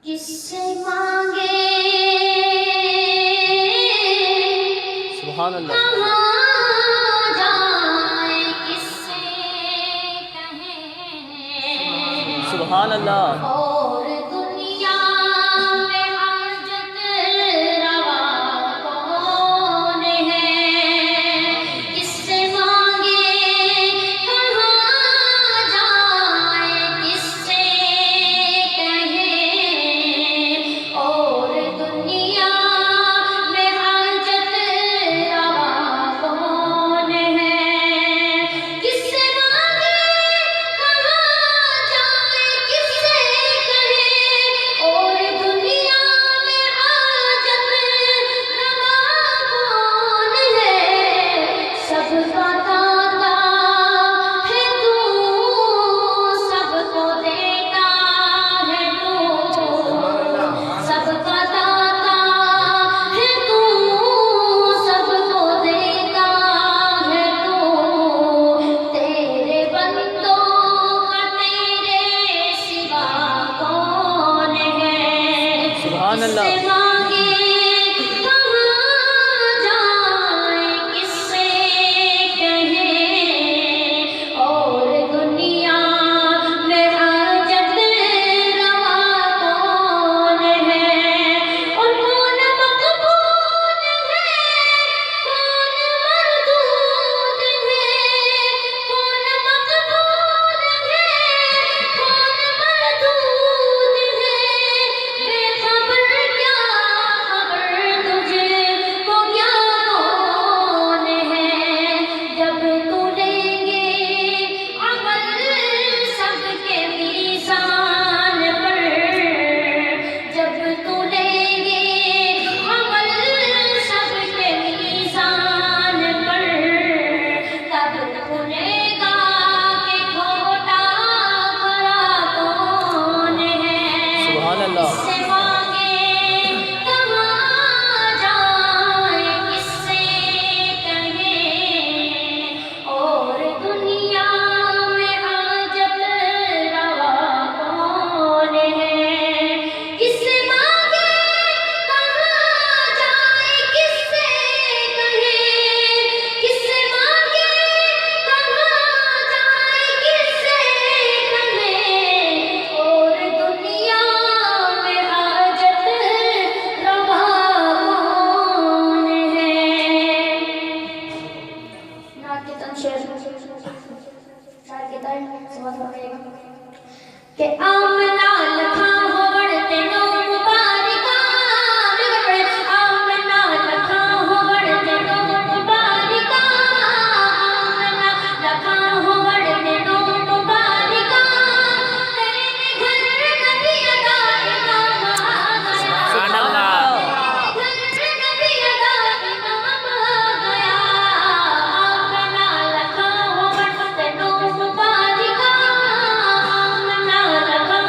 किससे मांगे सुभान अल्लाह, कहाँ जाए किससे कहें सुभान अल्लाह, और दुनिया में हाजत रवा कौन है। किससे मांगे कहाँ जाए किससे कहें और दुनिया में हाजत रवा कौन है। किससे मांगे कहाँ जाए किससे कहें और दुनिया में हाजत रवा कौन है। सबका दाता है तू, सबको देता है तू, सबका दाता है तू, सबको देता है तू। तेरे बंदों का तेरे सिवा कौन है। सुभान अल्लाह, किससे मांगे कहाँ जाए किससे कहें और दुनिया में हाजत रवा कौन है। और कौन मकबूल है कौन मरदूद है, कौन मकबूल है कौन मरदूद है। बेखबर क्या खबर तुझे को क्या कौन है। जब तू लेंगे अमल सबके मीज़ान पर, जब तू लेंगे अमल सबके मीज़ान पर, तब खुलेगा कि खोटा खरा कौन है। सुभान अल्लाह, किससे मांगे कहाँ जाए किससे कहें और दुनिया में हाजत रवा कौन है। किससे मांगे कहाँ जाए किससे कहें, किससे मांगे कहाँ जाए किससे कहें और दुनिया में हाजत रवा कौन है। नात के तन शेर शायर के तन समझ पड़ेगा कि आमना लखा होवड़ते नो मुबारिका आमना लखा होवड़ते नो मुबारिका आमना लखा होवड़ते नो मुबारिका। तेरे घर नबी अदा इमाम आ गया, तेरे घर नबी अदा इमाम आ गया। आमना लखा होवड़ते नो मुबारिका आमना लखा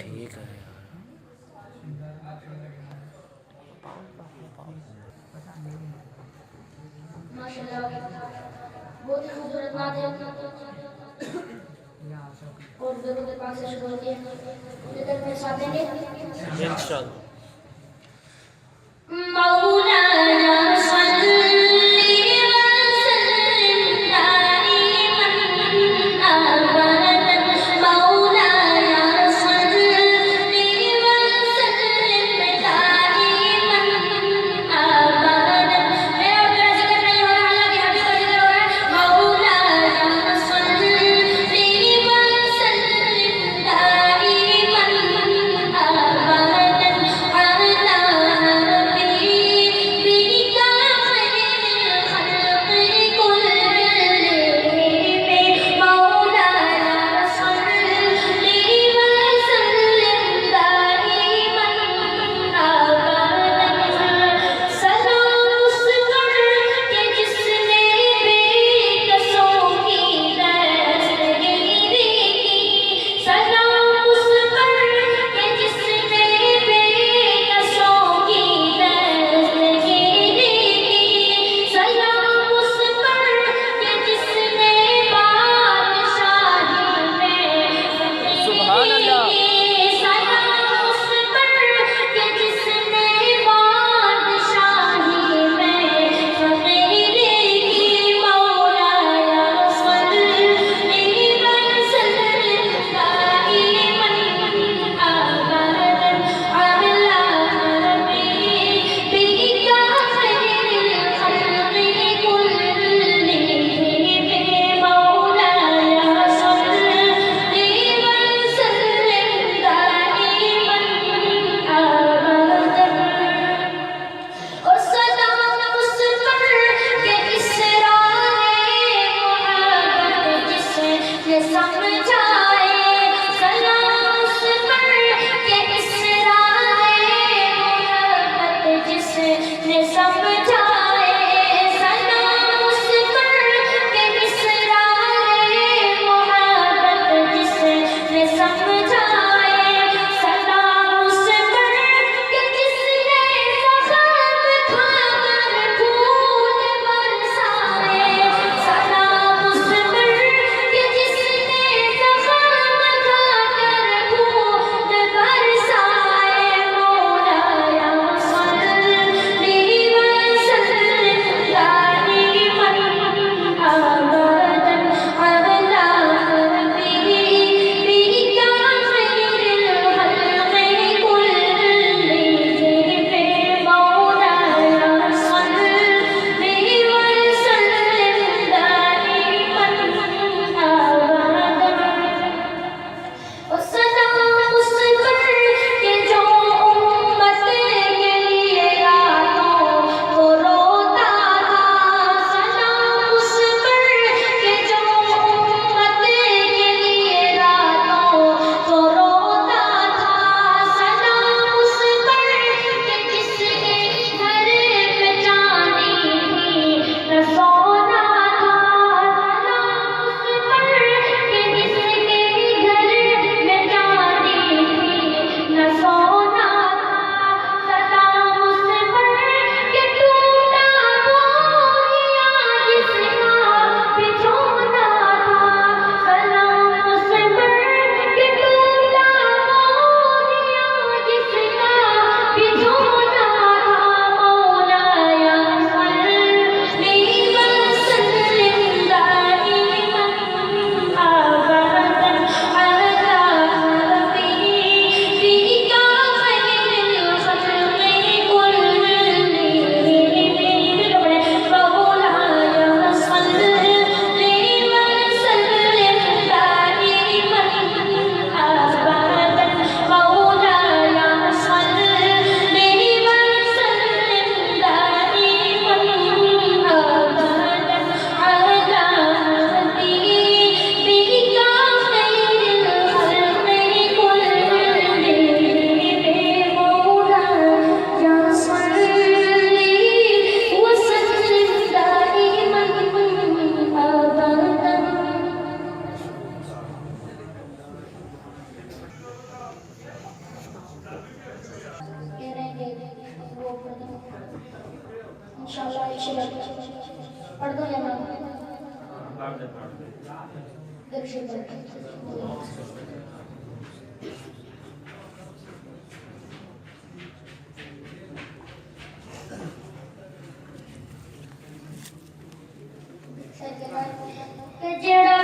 ठीक है माशाल्लाह बहुत ही खूबसूरत बात है और दरूद पाक से शुरू होती है इधर में साथ देंगे इंशाल्लाह मौलाना सल्ली वसल्लिम दाइमन अबदन मौलाना सल्ली वसल्लिम दाइमन अबदन मेरा उधर जिक्र नहीं हो रहा अल्लाह के हबीब का जिक्र हो रहा है मौलाना सल्ली वसल्लिम दाइमन अबदन अला नबी कि जेड़ा